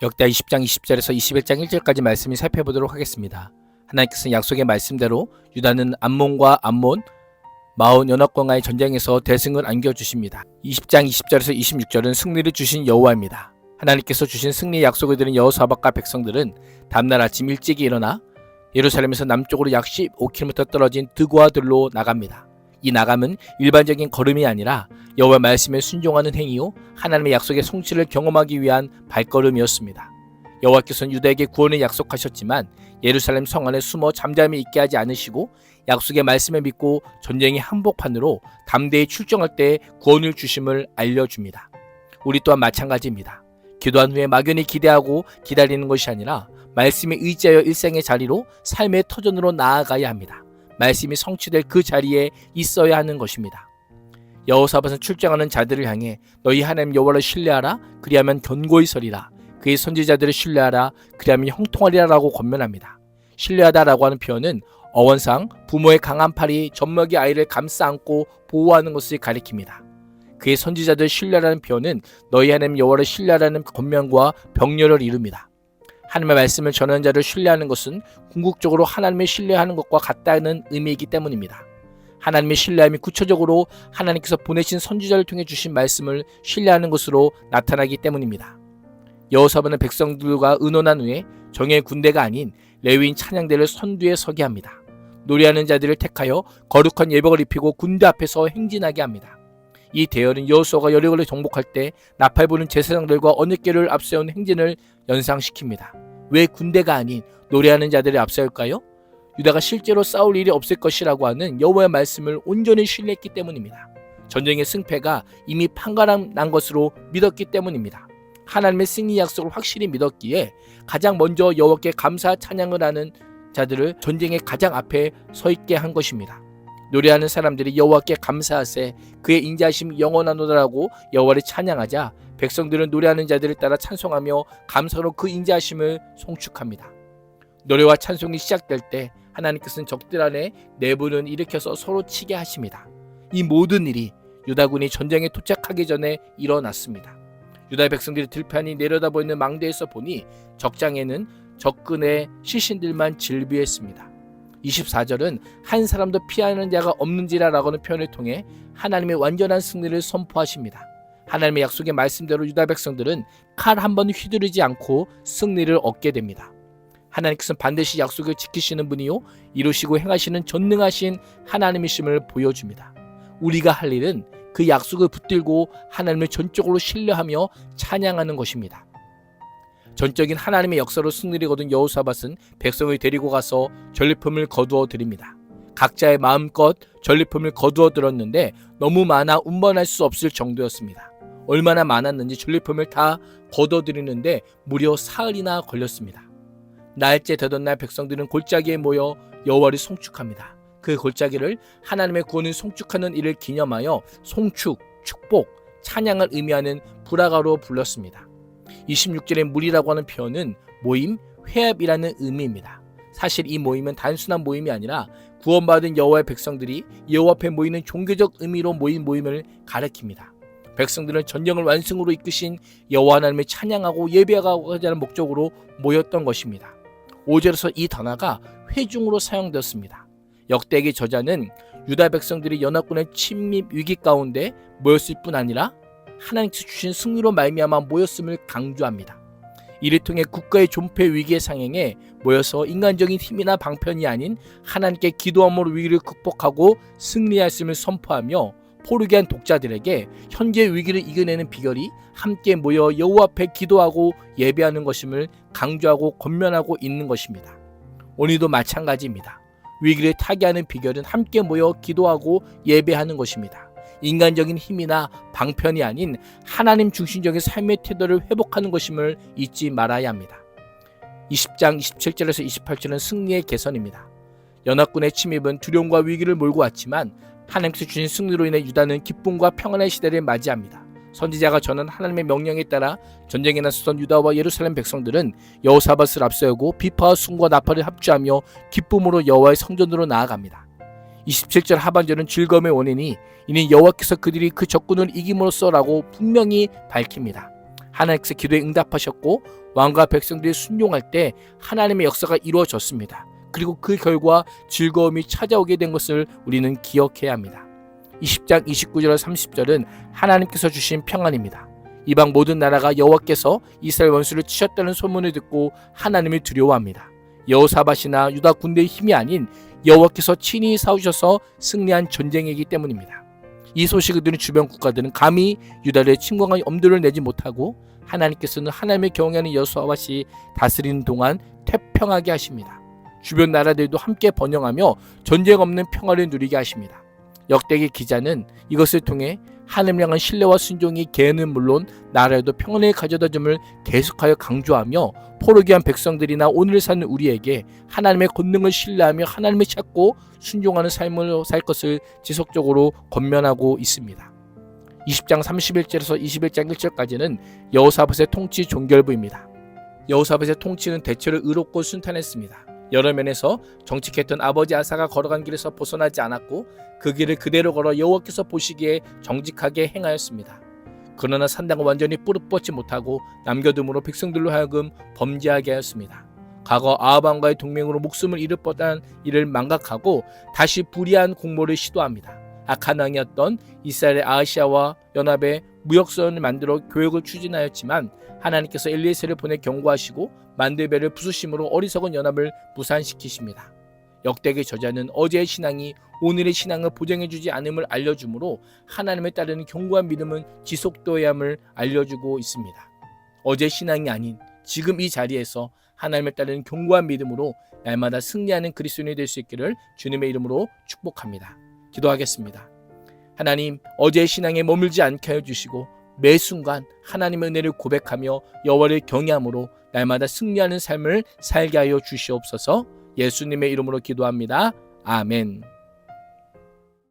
역대하 20장 20절에서 21장 1절까지 말씀을 살펴보도록 하겠습니다. 하나님께서는 약속의 말씀대로 유다는 암몬과 암몬, 마온 연합군과의 전쟁에서 대승을 안겨주십니다. 20장 20절에서 26절은 승리를 주신 여호와입니다. 하나님께서 주신 승리의 약속을 들은 여호사밧과 백성들은 다음날 아침 일찍이 일어나 예루살렘에서 남쪽으로 약 15km 떨어진 드고아들로 나갑니다. 이 나감은 일반적인 걸음이 아니라 여호와의 말씀에 순종하는 행위요 하나님의 약속의 성취를 경험하기 위한 발걸음이었습니다. 여호와께서는 유다에게 구원을 약속하셨지만 예루살렘 성 안에 숨어 잠잠히 있게 하지 않으시고 약속의 말씀을 믿고 전쟁의 한복판으로 담대히 출정할 때 구원을 주심을 알려줍니다. 우리 또한 마찬가지입니다. 기도한 후에 막연히 기대하고 기다리는 것이 아니라 말씀에 의지하여 일생의 자리로 삶의 터전으로 나아가야 합니다. 말씀이 성취될 그 자리에 있어야 하는 것입니다. 여호사밧은 출정하는 자들을 향해 너희 하나님 여호와를 신뢰하라 그리하면 견고히 서리라 그의 선지자들을 신뢰하라 그리하면 형통하리라 라고 권면합니다. 신뢰하다라고 하는 표현은 어원상 부모의 강한 팔이 젖먹이 아이를 감싸 안고 보호하는 것을 가리킵니다. 그의 선지자들을 신뢰하라는 표현은 너희 하나님 여호와를 신뢰하라는 권면과 병렬을 이룹니다. 하나님의 말씀을 전하는 자를 신뢰하는 것은 궁극적으로 하나님을 신뢰하는 것과 같다는 의미이기 때문입니다. 하나님의 신뢰함이 구체적으로 하나님께서 보내신 선지자를 통해 주신 말씀을 신뢰하는 것으로 나타나기 때문입니다. 여호사밧은 백성들과 의논한 후에 정예의 군대가 아닌 레위인 찬양대를 선두에 서게 합니다. 노래하는 자들을 택하여 거룩한 예복을 입히고 군대 앞에서 행진하게 합니다. 이 대열은 여호수아가 여리고를 정복할 때 나팔 부는 제사장들과 언약궤를 앞세운 행진을 연상시킵니다. 왜 군대가 아닌 노래하는 자들을 앞세울까요? 유다가 실제로 싸울 일이 없을 것이라고 하는 여호와의 말씀을 온전히 신뢰했기 때문입니다. 전쟁의 승패가 이미 판가름 난 것으로 믿었기 때문입니다. 하나님의 승리 약속을 확실히 믿었기에 가장 먼저 여호와께 감사 찬양을 하는 자들을 전쟁의 가장 앞에 서 있게 한 것입니다. 노래하는 사람들이 여호와께 감사하세 그의 인자하심이 영원하노라라고 여호와를 찬양하자 백성들은 노래하는 자들을 따라 찬송하며 감사로 그 인자하심을 송축합니다. 노래와 찬송이 시작될 때 하나님께서는 적들 안에 내분을 일으켜서 서로 치게 하십니다. 이 모든 일이 유다군이 전쟁에 도착하기 전에 일어났습니다. 유다의 백성들이 들판이 내려다보이는 망대에서 보니 적장에는 적군의 시신들만 질비했습니다. 24절은 한 사람도 피하는 자가 없는지라 라고 하는 표현을 통해 하나님의 완전한 승리를 선포하십니다. 하나님의 약속의 말씀대로 유다 백성들은 칼 한 번 휘두르지 않고 승리를 얻게 됩니다. 하나님께서는 반드시 약속을 지키시는 분이요 이루시고 행하시는 전능하신 하나님이심을 보여줍니다. 우리가 할 일은 그 약속을 붙들고 하나님을 전적으로 신뢰하며 찬양하는 것입니다. 전적인 하나님의 역사로 승리를 거둔 여호사밧은 백성을 데리고 가서 전리품을 거두어 드립니다. 각자의 마음껏 전리품을 거두어 들었는데 너무 많아 운반할 수 없을 정도였습니다. 얼마나 많았는지 전리품을 다 거두어 드리는데 무려 사흘이나 걸렸습니다. 날째 되던 날 백성들은 골짜기에 모여 여호와를 송축합니다. 그 골짜기를 하나님의 구원을 송축하는 일을 기념하여 송축, 축복, 찬양을 의미하는 브라가로 불렀습니다. 26절의 무리라고 하는 표현은 모임, 회합이라는 의미입니다. 사실 이 모임은 단순한 모임이 아니라 구원받은 여호와의 백성들이 여호와 앞에 모이는 종교적 의미로 모인 모임을 가리킵니다. 백성들은 전쟁을 완승으로 이끄신 여호와 하나님을 찬양하고 예배하고 하자는 목적으로 모였던 것입니다. 5절에서 이 단어가 회중으로 사용되었습니다. 역대기 저자는 유다 백성들이 연합군의 침입 위기 가운데 모였을 뿐 아니라 하나님께서 주신 승리로 말미암아 모였음을 강조합니다. 이를 통해 국가의 존폐 위기의 상행에 모여서 인간적인 힘이나 방편이 아닌 하나님께 기도함으로 위기를 극복하고 승리했음을 선포하며 포르기한 독자들에게 현재 위기를 이겨내는 비결이 함께 모여 여호와 앞에 기도하고 예배하는 것임을 강조하고 권면하고 있는 것입니다. 오늘도 마찬가지입니다. 위기를 타개하는 비결은 함께 모여 기도하고 예배하는 것입니다. 인간적인 힘이나 방편이 아닌 하나님 중심적인 삶의 태도를 회복하는 것임을 잊지 말아야 합니다. 20장 27절에서 28절은 승리의 개선입니다. 연합군의 침입은 두려움과 위기를 몰고 왔지만 하나님께서 주신 승리로 인해 유다는 기쁨과 평안의 시대를 맞이합니다. 선지자가 전한 하나님의 명령에 따라 전쟁에 나섰던 유다와 예루살렘 백성들은 여호사밧을 앞세우고 비파와 순과 나팔을 합주하며 기쁨으로 여호와의 성전으로 나아갑니다. 27절 하반절은 즐거움의 원인이 이는 여호와께서 그들이 그 적군을 이김으로써라고 분명히 밝힙니다. 하나님께서 기도에 응답하셨고 왕과 백성들이 순종할 때 하나님의 역사가 이루어졌습니다. 그리고 그 결과 즐거움이 찾아오게 된 것을 우리는 기억해야 합니다. 20장 29절 30절은 하나님께서 주신 평안입니다. 이방 모든 나라가 여호와께서 이스라엘 원수를 치셨다는 소문을 듣고 하나님을 두려워합니다. 여호사밧이나 유다 군대의 힘이 아닌 여호와께서 친히 싸우셔서 승리한 전쟁이기 때문입니다. 이 소식을 들은 주변 국가들은 감히 유다를 침공할 엄두를 내지 못하고 하나님께서는 하나님을 경외하는 여호사밧이 다스리는 동안 태평하게 하십니다. 주변 나라들도 함께 번영하며 전쟁 없는 평화를 누리게 하십니다. 역대기 기자는 이것을 통해 하나님을 향한 신뢰와 순종이 개인은 물론 나라에도 평안을 가져다 줌을 계속하여 강조하며 포로기한 백성들이나 오늘 사는 우리에게 하나님의 권능을 신뢰하며 하나님을 찾고 순종하는 삶을 살 것을 지속적으로 권면하고 있습니다. 20장 31절에서 21장 1절까지는 여호사밧의 통치 종결부입니다. 여호사밧의 통치는 대체로 의롭고 순탄했습니다. 여러 면에서 정직했던 아버지 아사가 걸어간 길에서 벗어나지 않았고 그 길을 그대로 걸어 여호와께서 보시기에 정직하게 행하였습니다. 그러나 산당을 완전히 뿌리 뽑지 못하고 남겨둠으로 백성들로 하여금 범죄하게 하였습니다. 과거 아합 왕과의 동맹으로 목숨을 잃을 뻔한 이를 망각하고 다시 불의한 공모를 시도합니다. 악한 왕이었던 이스라엘의 아하시아와 연합의 무역선을 만들어 교역을 추진하였지만 하나님께서 엘리에셀을 보내 경고하시고 만들배를 부수심으로 어리석은 연합을 무산시키십니다. 역대기 저자는 어제의 신앙이 오늘의 신앙을 보장해주지 않음을 알려주므로 하나님을 따르는 견고한 믿음은 지속되어야 함을 알려주고 있습니다. 어제 신앙이 아닌 지금 이 자리에서 하나님을 따르는 견고한 믿음으로 날마다 승리하는 그리스도인이 될 수 있기를 주님의 이름으로 축복합니다. 기도하겠습니다. 하나님, 어제의 신앙에 머물지 않게 해주시고 매 순간 하나님의 은혜를 고백하며 여호와를 경외함으로 날마다 승리하는 삶을 살게 하여 주시옵소서. 예수님의 이름으로 기도합니다. 아멘.